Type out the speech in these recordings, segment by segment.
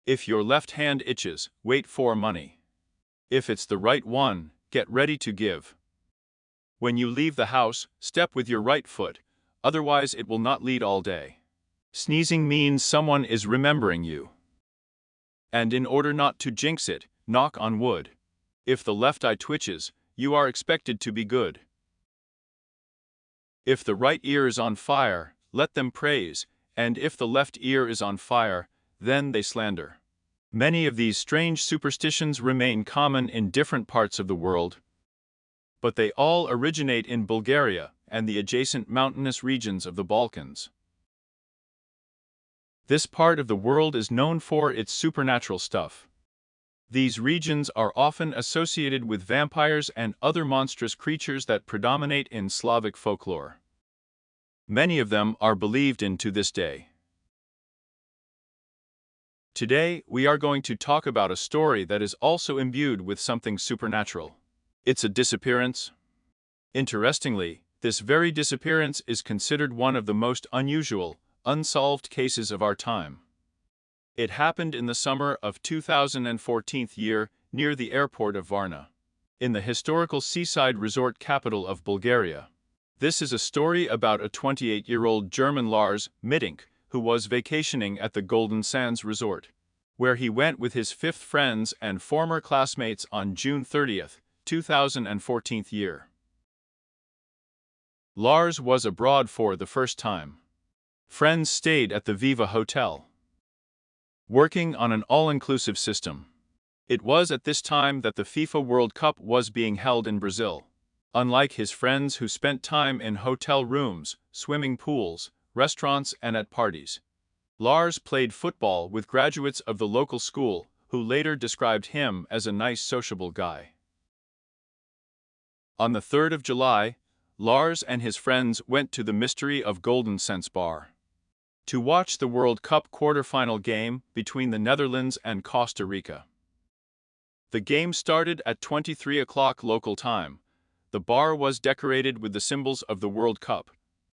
If your left hand itches, wait for money. If it's the right one, get ready to give. When you leave the house, step with your right foot, otherwise it will not lead all day. Sneezing means someone is remembering you. And in order not to jinx it, knock on wood. If the left eye twitches, you are expected to be good. If the right ear is on fire, let them praise, and if the left ear is on fire, then they slander. Many of these strange superstitions remain common in different parts of the world, but they all originate in Bulgaria and the adjacent mountainous regions of the Balkans. This part of the world is known for its supernatural stuff. These regions are often associated with vampires and other monstrous creatures that predominate in Slavic folklore. Many of them are believed in to this day. Today, we are going to talk about a story that is also imbued with something supernatural. It's a disappearance. Interestingly, this very disappearance is considered one of the most unusual, unsolved cases of our time. It happened in the summer of 2014 year near the airport of Varna, in the historical seaside resort capital of Bulgaria. This is a story about a 28-year-old German Lars Mittank, who was vacationing at the Golden Sands Resort, where he went with his fifth friends and former classmates on June 30, 2014 year. Lars was abroad for the first time. Friends stayed at the Viva Hotel, working on an all-inclusive system. It was at this time that the FIFA World Cup was being held in Brazil. Unlike his friends who spent time in hotel rooms, swimming pools, restaurants and at parties, Lars played football with graduates of the local school who later described him as a nice sociable guy. On the 3rd of July, Lars and his friends went to the Mystery of Golden Sands bar to watch the World Cup quarter-final game between the Netherlands and Costa Rica. The game started at 23 o'clock local time. The bar was decorated with the symbols of the World Cup.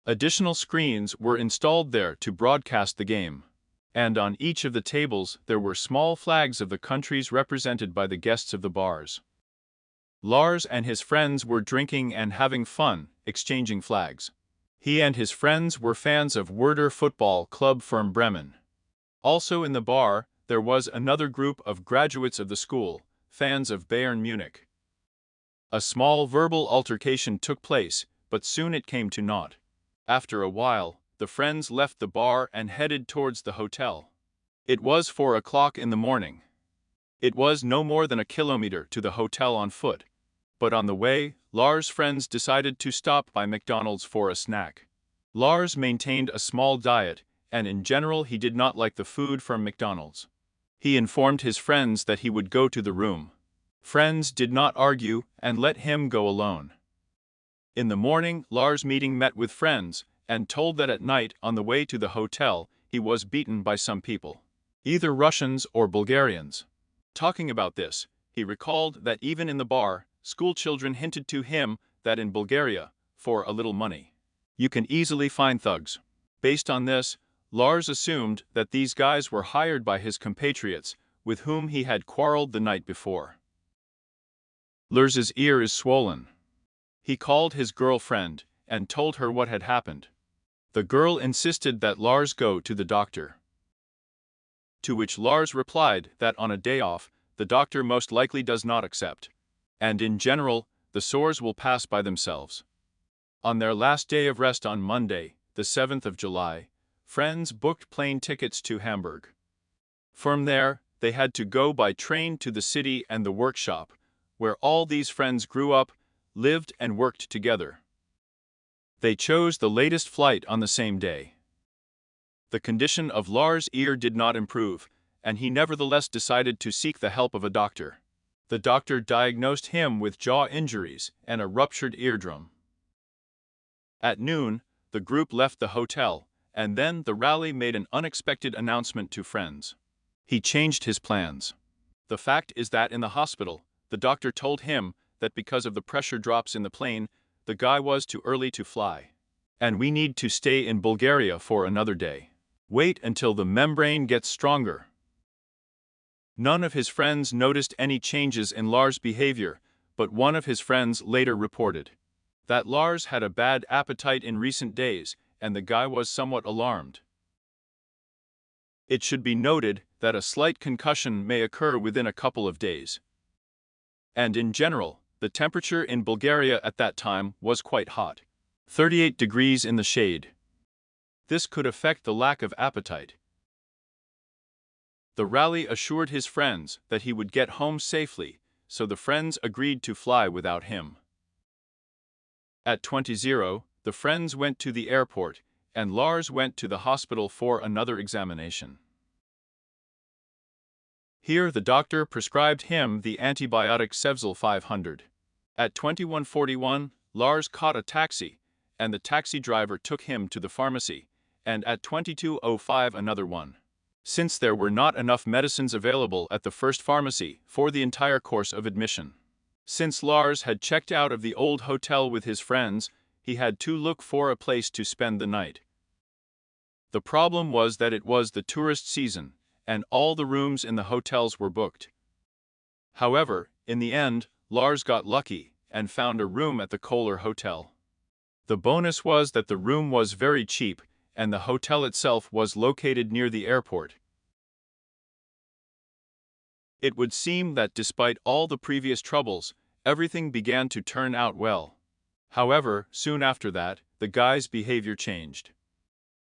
Additional screens were installed there to broadcast the game, and on each of the tables there were small flags of the countries represented by the guests of the bars. Lars and his friends were drinking and having fun, exchanging flags. He and his friends were fans of Werder Football Club from Bremen. Also in the bar, there was another group of graduates of the school, fans of Bayern Munich. A small verbal altercation took place, but soon it came to naught. After a while, the friends left the bar and headed towards the hotel. It was 4 o'clock in the morning. It was no more than a kilometer to the hotel on foot. But on the way, Lars' friends decided to stop by McDonald's for a snack. Lars maintained a small diet, and in general he did not like the food from McDonald's. He informed his friends that he would go to the room. Friends did not argue and let him go alone. In the morning, Lars met with friends, and told that at night on the way to the hotel, he was beaten by some people, either Russians or Bulgarians. Talking about this, he recalled that even in the bar, school children hinted to him that in Bulgaria, for a little money, you can easily find thugs. Based on this, Lars assumed that these guys were hired by his compatriots, with whom he had quarreled the night before. Lars's ear is swollen. He called his girlfriend and told her what had happened. The girl insisted that Lars go to the doctor, to which Lars replied that on a day off, the doctor most likely does not accept, and in general, the sores will pass by themselves. On their last day of rest on Monday, the 7th of July, friends booked plane tickets to Hamburg. From there, they had to go by train to the city and the workshop, where all these friends grew up, lived and worked together. They chose the latest flight on the same day. The condition of Lars' ear did not improve, and he nevertheless decided to seek the help of a doctor. The doctor diagnosed him with jaw injuries and a ruptured eardrum. At noon, the group left the hotel, and then the rally made an unexpected announcement to friends. He changed his plans. The fact is that in the hospital, the doctor told him that because of the pressure drops in the plane, the guy was too early to fly, and we need to stay in Bulgaria for another day. Wait until the membrane gets stronger. None of his friends noticed any changes in Lars' behavior, but one of his friends later reported that Lars had a bad appetite in recent days, and the guy was somewhat alarmed. It should be noted that a slight concussion may occur within a couple of days. And in general, the temperature in Bulgaria at that time was quite hot. 38 degrees in the shade. This could affect the lack of appetite. The rally assured his friends that he would get home safely, so the friends agreed to fly without him. At 20:00, the friends went to the airport, and Lars went to the hospital for another examination. Here the doctor prescribed him the antibiotic Sevzil 500. At 21:41, Lars caught a taxi, and the taxi driver took him to the pharmacy, and at 22:05 another one. Since there were not enough medicines available at the first pharmacy for the entire course of admission. Since Lars had checked out of the old hotel with his friends, he had to look for a place to spend the night. The problem was that it was the tourist season, and all the rooms in the hotels were booked. However, in the end, Lars got lucky and found a room at the Kohler Hotel. The bonus was that the room was very cheap, and the hotel itself was located near the airport. It would seem that despite all the previous troubles, everything began to turn out well. However, soon after that, the guy's behavior changed.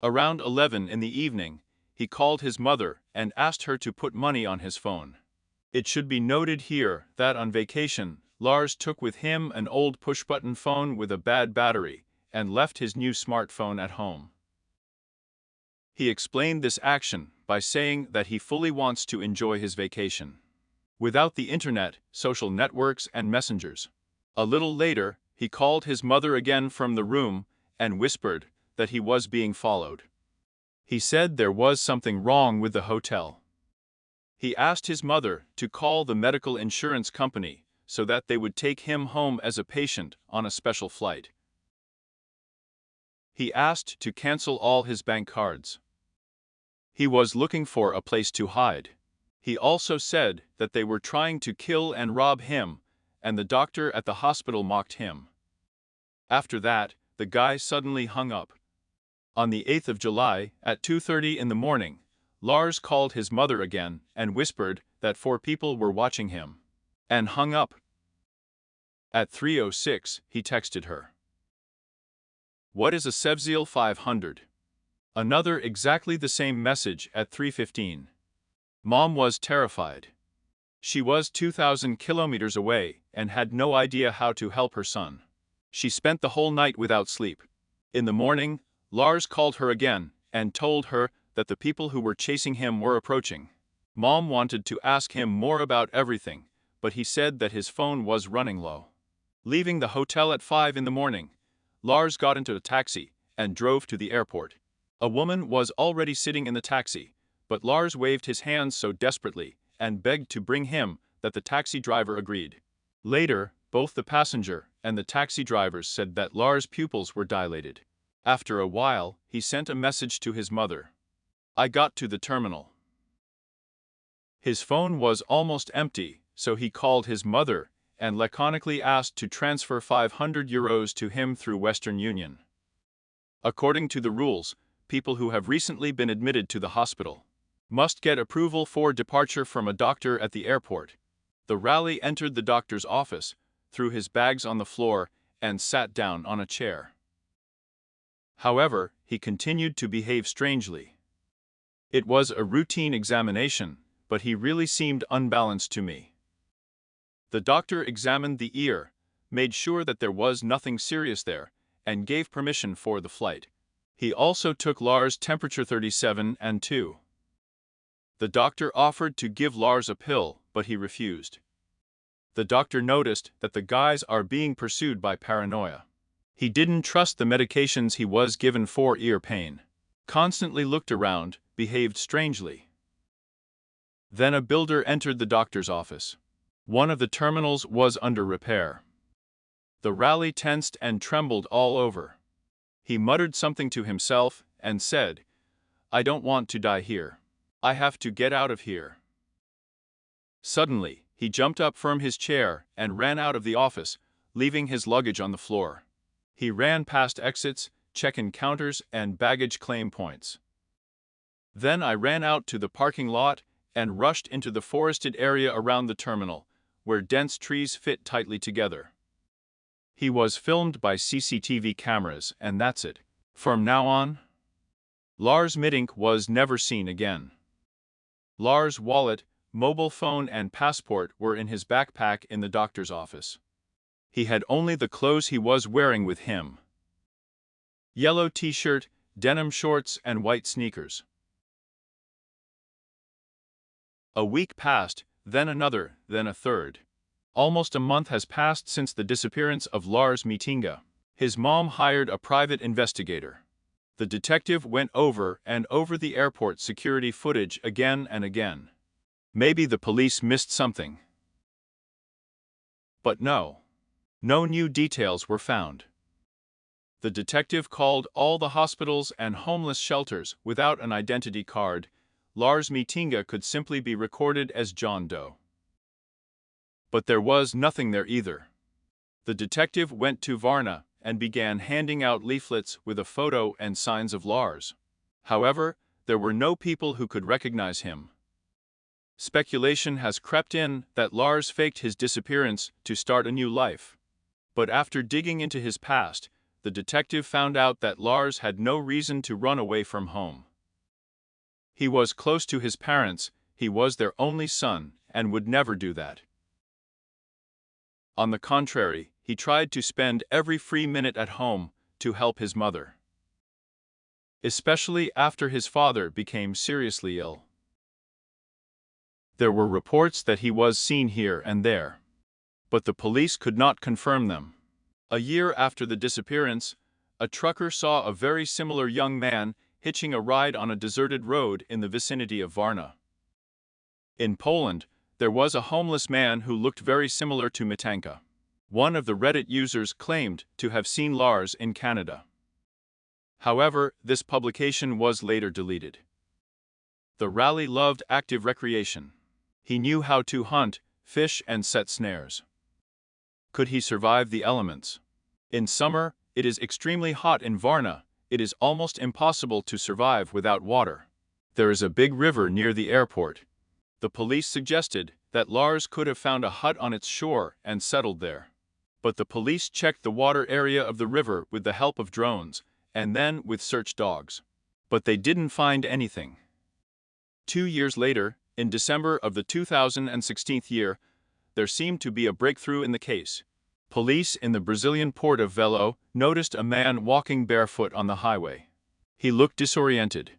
Around 11 in the evening, he called his mother and asked her to put money on his phone. It should be noted here that on vacation, Lars took with him an old push-button phone with a bad battery and left his new smartphone at home. He explained this action by saying that he fully wants to enjoy his vacation without the internet, social networks, and messengers. A little later, he called his mother again from the room and whispered that he was being followed. He said there was something wrong with the hotel. He asked his mother to call the medical insurance company so that they would take him home as a patient on a special flight. He asked to cancel all his bank cards. He was looking for a place to hide. He also said that they were trying to kill and rob him, and the doctor at the hospital mocked him. After that, the guy suddenly hung up. On the 8th of July, at 2:30 in the morning, Lars called his mother again and whispered that 4 people were watching him, and hung up. At 3:06, he texted her, "What is a Sevzil 500? Another exactly the same message at 3:15. Mom was terrified. She was 2,000 kilometers away and had no idea how to help her son. She spent the whole night without sleep. In the morning, Lars called her again and told her that the people who were chasing him were approaching. Mom wanted to ask him more about everything, but he said that his phone was running low. Leaving the hotel at 5 in the morning, Lars got into a taxi and drove to the airport. A woman was already sitting in the taxi, but Lars waved his hands so desperately and begged to bring him that the taxi driver agreed. Later, both the passenger and the taxi drivers said that Lars' pupils were dilated. After a while, he sent a message to his mother. "I got to the terminal." His phone was almost empty, so he called his mother and laconically asked to transfer €500 to him through Western Union. According to the rules, people who have recently been admitted to the hospital must get approval for departure from a doctor at the airport. The rally entered the doctor's office, threw his bags on the floor, and sat down on a chair. However, he continued to behave strangely. It was a routine examination, but he really seemed unbalanced to me. The doctor examined the ear, made sure that there was nothing serious there, and gave permission for the flight. He also took Lars' temperature 37 and 2. The doctor offered to give Lars a pill, but he refused. The doctor noticed that the guys are being pursued by paranoia. He didn't trust the medications he was given for ear pain. Constantly looked around, behaved strangely. Then a builder entered the doctor's office. One of the terminals was under repair. The rally tensed and trembled all over. He muttered something to himself and said, "I don't want to die here. I have to get out of here." Suddenly, he jumped up from his chair and ran out of the office, leaving his luggage on the floor. He ran past exits, check-in counters, and baggage claim points. Then I ran out to the parking lot and rushed into the forested area around the terminal, where dense trees fit tightly together. He was filmed by CCTV cameras, and that's it. From now on, Lars Mittank was never seen again. Lars' wallet, mobile phone, and passport were in his backpack in the doctor's office. He had only the clothes he was wearing with him: yellow t-shirt, denim shorts, and white sneakers. A week passed, then another, then a third. Almost a month has passed since the disappearance of Lars Mittank. His mom hired a private investigator. The detective went over and over the airport security footage again and again. Maybe the police missed something. But no. No new details were found. The detective called all the hospitals and homeless shelters without an identity card. Lars Mittank could simply be recorded as John Doe. But there was nothing there either. The detective went to Varna and began handing out leaflets with a photo and signs of Lars. However, there were no people who could recognize him. Speculation has crept in that Lars faked his disappearance to start a new life. But after digging into his past, the detective found out that Lars had no reason to run away from home. He was close to his parents, he was their only son, and would never do that. On the contrary, he tried to spend every free minute at home to help his mother. Especially after his father became seriously ill. There were reports that he was seen here and there, but the police could not confirm them. A year after the disappearance, a trucker saw a very similar young man hitching a ride on a deserted road in the vicinity of Varna. In Poland, there was a homeless man who looked very similar to Mittank. One of the Reddit users claimed to have seen Lars in Canada. However, this publication was later deleted. The rally loved active recreation. He knew how to hunt, fish, and set snares. Could he survive the elements? In summer, it is extremely hot in Varna. It is almost impossible to survive without water. There is a big river near the airport. The police suggested that Lars could have found a hut on its shore and settled there. But the police checked the water area of the river with the help of drones, and then with search dogs. But they didn't find anything. 2 years later, in December of the 2016 year, there seemed to be a breakthrough in the case. Police in the Brazilian port of Velo noticed a man walking barefoot on the highway. He looked disoriented.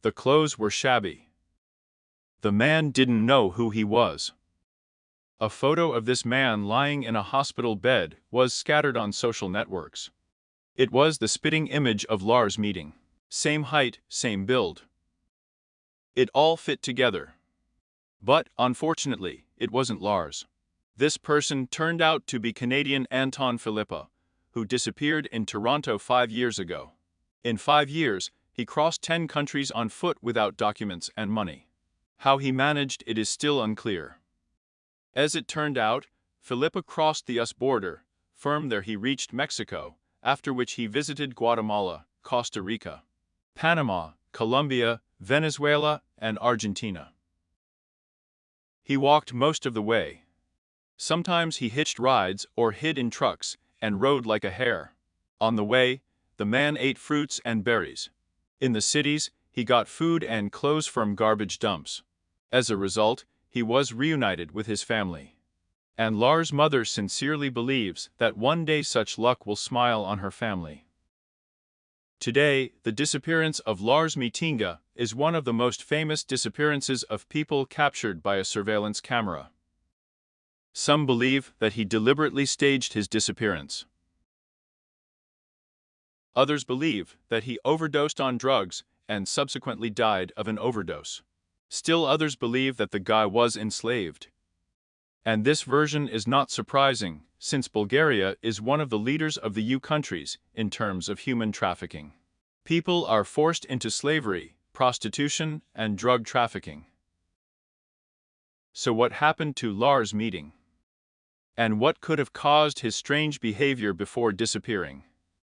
The clothes were shabby. The man didn't know who he was. A photo of this man lying in a hospital bed was scattered on social networks. It was the spitting image of Lars Mittank. Same height, same build. It all fit together. But, unfortunately, it wasn't Lars. This person turned out to be Canadian Anton Filippa, who disappeared in Toronto 5 years ago. In 5 years, he crossed 10 countries on foot without documents and money. How he managed it is still unclear. As it turned out, Filippa crossed the US border. From there he reached Mexico, after which he visited Guatemala, Costa Rica, Panama, Colombia, Venezuela, and Argentina. He walked most of the way. Sometimes he hitched rides or hid in trucks and rode like a hare. On the way, the man ate fruits and berries. In the cities, he got food and clothes from garbage dumps. As a result, he was reunited with his family. And Lars' mother sincerely believes that one day such luck will smile on her family. Today, the disappearance of Lars Mittank is one of the most famous disappearances of people captured by a surveillance camera. Some believe that he deliberately staged his disappearance. Others believe that he overdosed on drugs and subsequently died of an overdose. Still others believe that the guy was enslaved. And this version is not surprising, since Bulgaria is one of the leaders of the EU countries in terms of human trafficking. People are forced into slavery, prostitution, and drug trafficking. So what happened to Lars Mittank? And what could have caused his strange behavior before disappearing?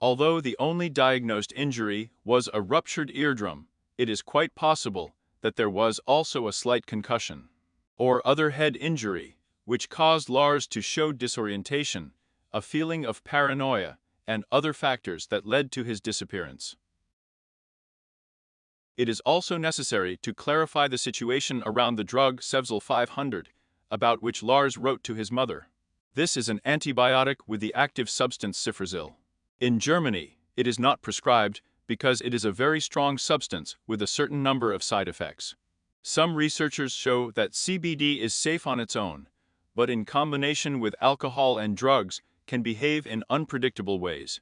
Although the only diagnosed injury was a ruptured eardrum, it is quite possible that there was also a slight concussion or other head injury, which caused Lars to show disorientation, a feeling of paranoia, and other factors that led to his disappearance. It is also necessary to clarify the situation around the drug Sevzil 500, about which Lars wrote to his mother. This is an antibiotic with the active substance cifrazil. In Germany, it is not prescribed because it is a very strong substance with a certain number of side effects. Some researchers show that CBD is safe on its own, but in combination with alcohol and drugs can behave in unpredictable ways.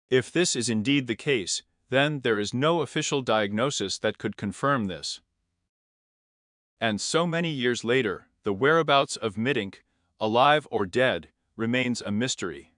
If this is indeed the case, then there is no official diagnosis that could confirm this. And so many years later, the whereabouts of Mittank, alive or dead, remains a mystery.